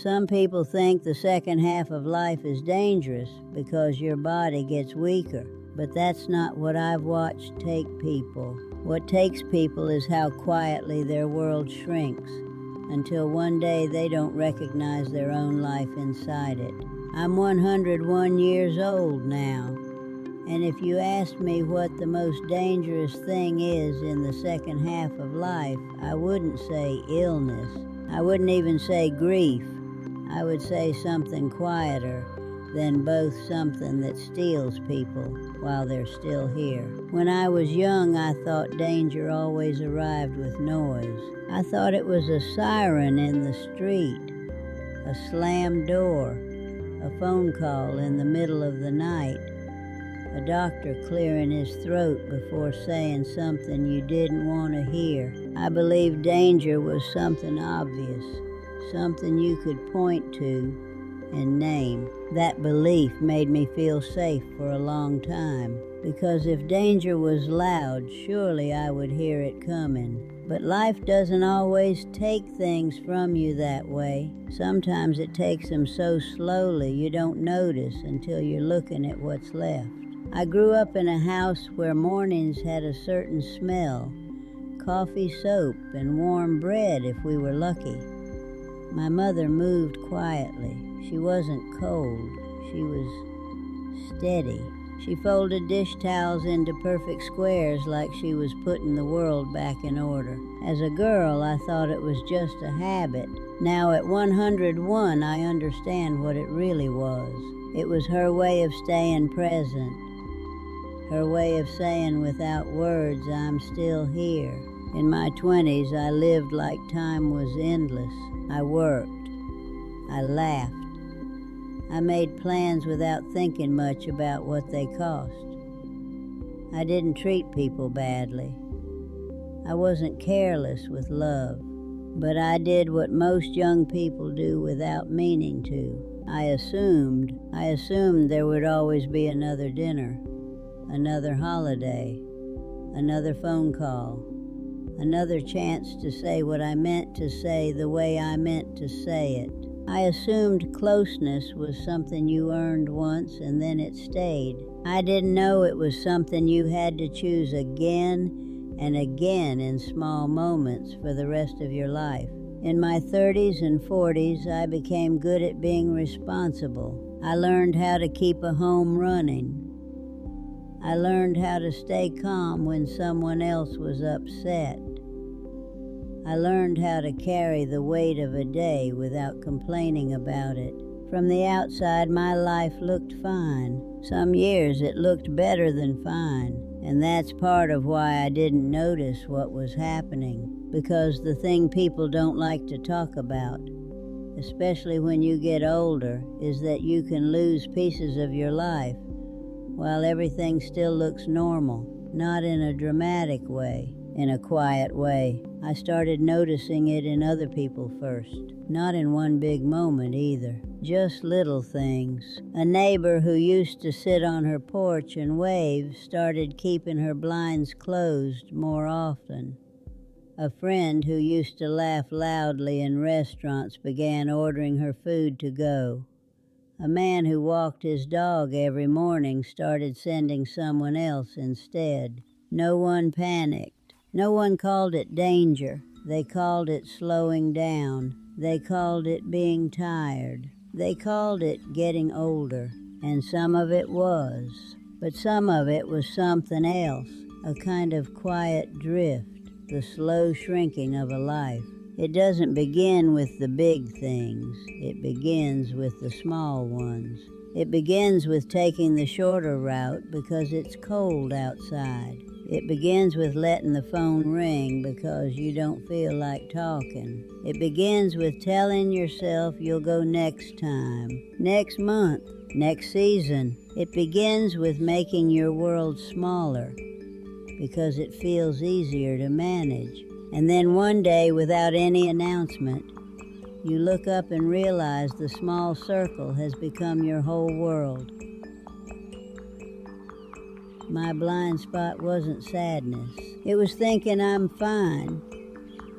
Some people think the second half of life is dangerous because your body gets weaker, but that's not what I've watched take people. What takes people is how quietly their world shrinks until one day they don't recognize their own life inside it. I'm 101 years old now, and if you asked me what the most dangerous thing is in the second half of life, I wouldn't say illness. I wouldn't even say grief. I would say something quieter than both, something that steals people while they're still here. When I was young, I thought danger always arrived with noise. I thought it was a siren in the street, a slammed door, a phone call in the middle of the night, a doctor clearing his throat before saying something you didn't want to hear. I believed danger was something obvious, something you could point to and name. That belief made me feel safe for a long time, because if danger was loud, surely I would hear it coming. But life doesn't always take things from you that way. Sometimes it takes them so slowly you don't notice until you're looking at what's left. I grew up in a house where mornings had a certain smell, coffee, soap, and warm bread if we were lucky. My mother moved quietly. She wasn't cold. She was steady. She folded dish towels into perfect squares like she was putting the world back in order. As a girl, I thought it was just a habit. Now at 101, I understand what it really was. It was her way of staying present, her way of saying without words, I'm still here. In my 20s, I lived like time was endless. I worked. I laughed. I made plans without thinking much about what they cost. I didn't treat people badly. I wasn't careless with love, but I did what most young people do without meaning to. I assumed there would always be another dinner, another holiday, another phone call, another chance to say what I meant to say the way I meant to say it. I assumed closeness was something you earned once and then it stayed. I didn't know it was something you had to choose again and again in small moments for the rest of your life. In my 30s and 40s, I became good at being responsible. I learned how to keep a home running. I learned how to stay calm when someone else was upset. I learned how to carry the weight of a day without complaining about it. From the outside, my life looked fine. Some years it looked better than fine, and that's part of why I didn't notice what was happening, because the thing people don't like to talk about, especially when you get older, is that you can lose pieces of your life while everything still looks normal, not in a dramatic way, in a quiet way. I started noticing it in other people first, not in one big moment either, just little things. A neighbor who used to sit on her porch and wave started keeping her blinds closed more often. A friend who used to laugh loudly in restaurants began ordering her food to go. A man who walked his dog every morning started sending someone else instead. No one panicked. No one called it danger. They called it slowing down. They called it being tired. They called it getting older. And some of it was. But some of it was something else, a kind of quiet drift, the slow shrinking of a life. It doesn't begin with the big things. It begins with the small ones. It begins with taking the shorter route because it's cold outside. It begins with letting the phone ring because you don't feel like talking. It begins with telling yourself you'll go next time, next month, next season. It begins with making your world smaller because it feels easier to manage. And then one day, without any announcement, you look up and realize the small circle has become your whole world. My blind spot wasn't sadness. It was thinking I'm fine,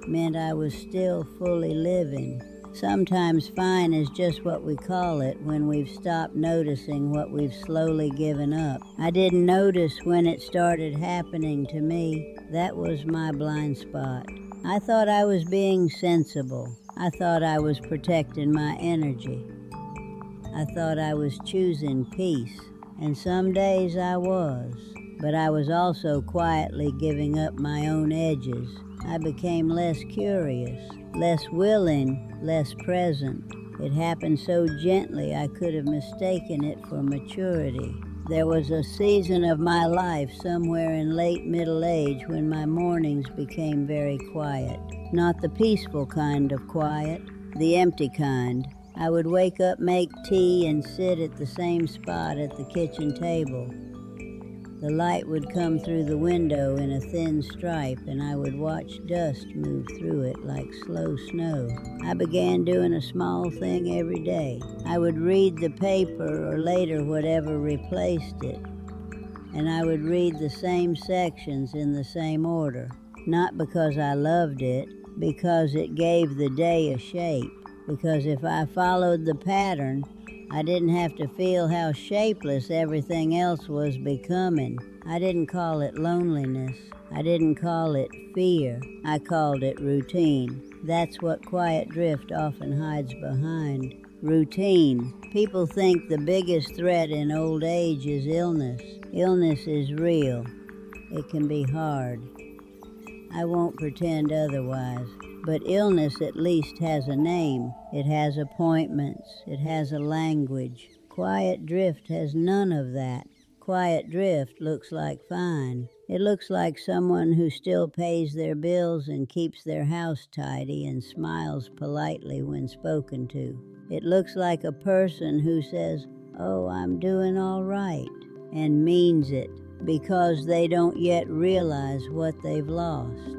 meant I was still fully living. Sometimes fine is just what we call it when we've stopped noticing what we've slowly given up. I didn't notice when it started happening to me. That was my blind spot. I thought I was being sensible. I thought I was protecting my energy. I thought I was choosing peace. And some days I was. But I was also quietly giving up my own edges. I became less curious, less willing, less present. It happened so gently I could have mistaken it for maturity. There was a season of my life somewhere in late middle age when my mornings became very quiet. Not the peaceful kind of quiet, the empty kind. I would wake up, make tea, and sit at the same spot at the kitchen table. The light would come through the window in a thin stripe, and I would watch dust move through it like slow snow. I began doing a small thing every day. I would read the paper, or later whatever replaced it, and I would read the same sections in the same order. Not because I loved it, because it gave the day a shape. Because if I followed the pattern, I didn't have to feel how shapeless everything else was becoming. I didn't call it loneliness. I didn't call it fear. I called it routine. That's what quiet drift often hides behind. Routine. People think the biggest threat in old age is illness. Illness is real. It can be hard. I won't pretend otherwise. But illness at least has a name. It has appointments. It has a language. Quiet drift has none of that. Quiet drift looks like fine. It looks like someone who still pays their bills and keeps their house tidy and smiles politely when spoken to. It looks like a person who says, "Oh, I'm doing all right," and means it because they don't yet realize what they've lost.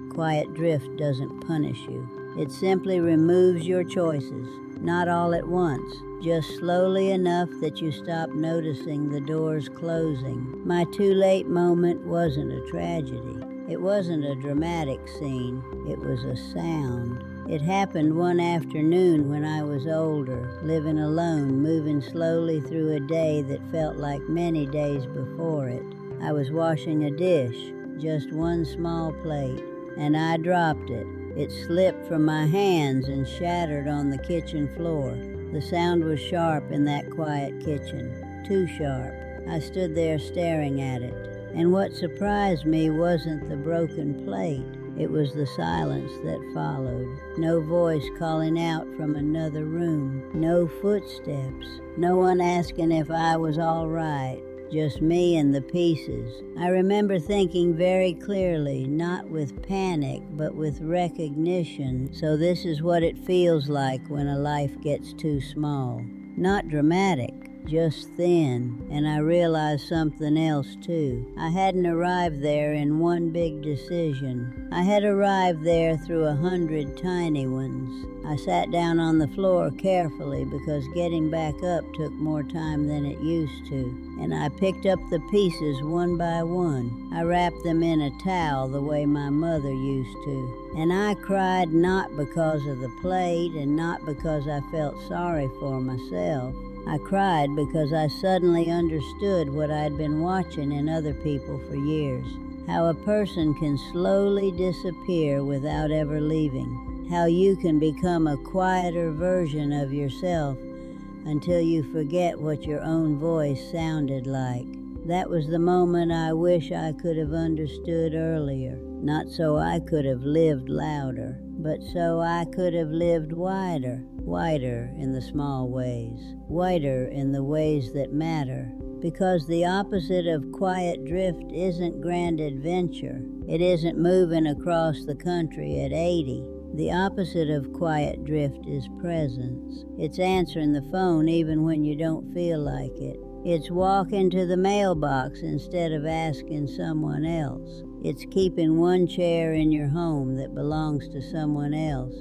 Quiet drift doesn't punish you. It simply removes your choices, not all at once, just slowly enough that you stop noticing the doors closing. My too late moment wasn't a tragedy. It wasn't a dramatic scene. It was a sound. It happened one afternoon when I was older, living alone, moving slowly through a day that felt like many days before it. I was washing a dish, just one small plate, and I dropped it. It slipped from my hands and shattered on the kitchen floor. The sound was sharp in that quiet kitchen, too sharp. I stood there staring at it, and what surprised me wasn't the broken plate. It was the silence that followed. No voice calling out from another room. No footsteps. No one asking if I was all right. Just me and the pieces. I remember thinking very clearly, not with panic, but with recognition. So this is what it feels like when a life gets too small. Not dramatic, just thin. And I realized something else too. I hadn't arrived there in one big decision. I had arrived there through 100 tiny ones. I sat down on the floor carefully because getting back up took more time than it used to. And I picked up the pieces one by one. I wrapped them in a towel the way my mother used to. And I cried not because of the plate and not because I felt sorry for myself. I cried because I suddenly understood what I'd been watching in other people for years. How a person can slowly disappear without ever leaving. How you can become a quieter version of yourself until you forget what your own voice sounded like. That was the moment I wish I could have understood earlier. Not so I could have lived louder, but so I could have lived wider. Wider in the small ways. Wider in the ways that matter. Because the opposite of quiet drift isn't grand adventure. It isn't moving across the country at 80. The opposite of quiet drift is presence. It's answering the phone even when you don't feel like it. It's walking to the mailbox instead of asking someone else. It's keeping one chair in your home that belongs to someone else,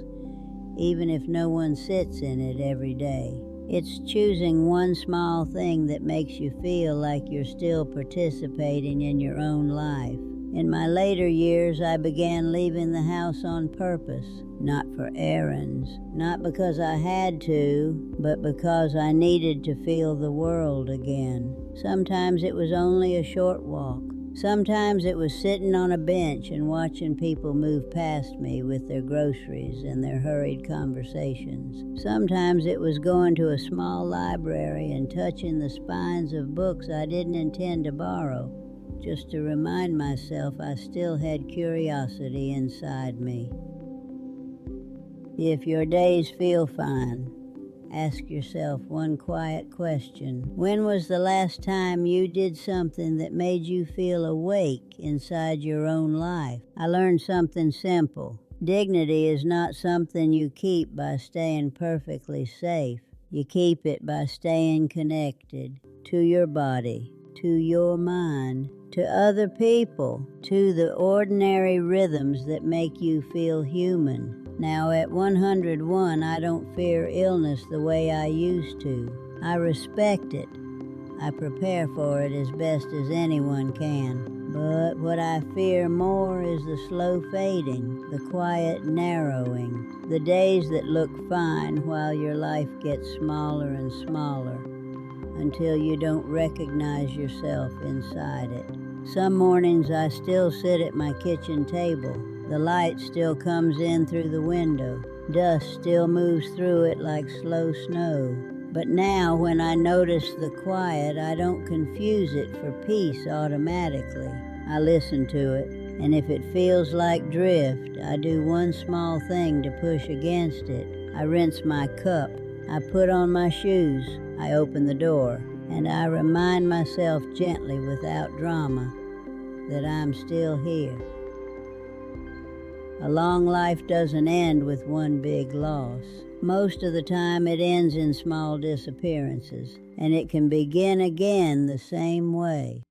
even if no one sits in it every day. It's choosing one small thing that makes you feel like you're still participating in your own life. In my later years, I began leaving the house on purpose, not for errands, not because I had to, but because I needed to feel the world again. Sometimes it was only a short walk. Sometimes it was sitting on a bench and watching people move past me with their groceries and their hurried conversations. Sometimes it was going to a small library and touching the spines of books I didn't intend to borrow, just to remind myself I still had curiosity inside me. If your days feel fine, ask yourself one quiet question. When was the last time you did something that made you feel awake inside your own life? I learned something simple. Dignity is not something you keep by staying perfectly safe. You keep it by staying connected to your body, to your mind, to other people, to the ordinary rhythms that make you feel human. Now at 101, I don't fear illness the way I used to. I respect it. I prepare for it as best as anyone can. But what I fear more is the slow fading, the quiet narrowing, the days that look fine while your life gets smaller and smaller until you don't recognize yourself inside it. Some mornings I still sit at my kitchen table. The light still comes in through the window. Dust still moves through it like slow snow. But now when I notice the quiet, I don't confuse it for peace automatically. I listen to it, and if it feels like drift, I do one small thing to push against it. I rinse my cup. I put on my shoes. I open the door, and I remind myself gently without drama that I'm still here. A long life doesn't end with one big loss. Most of the time it ends in small disappearances, and it can begin again the same way.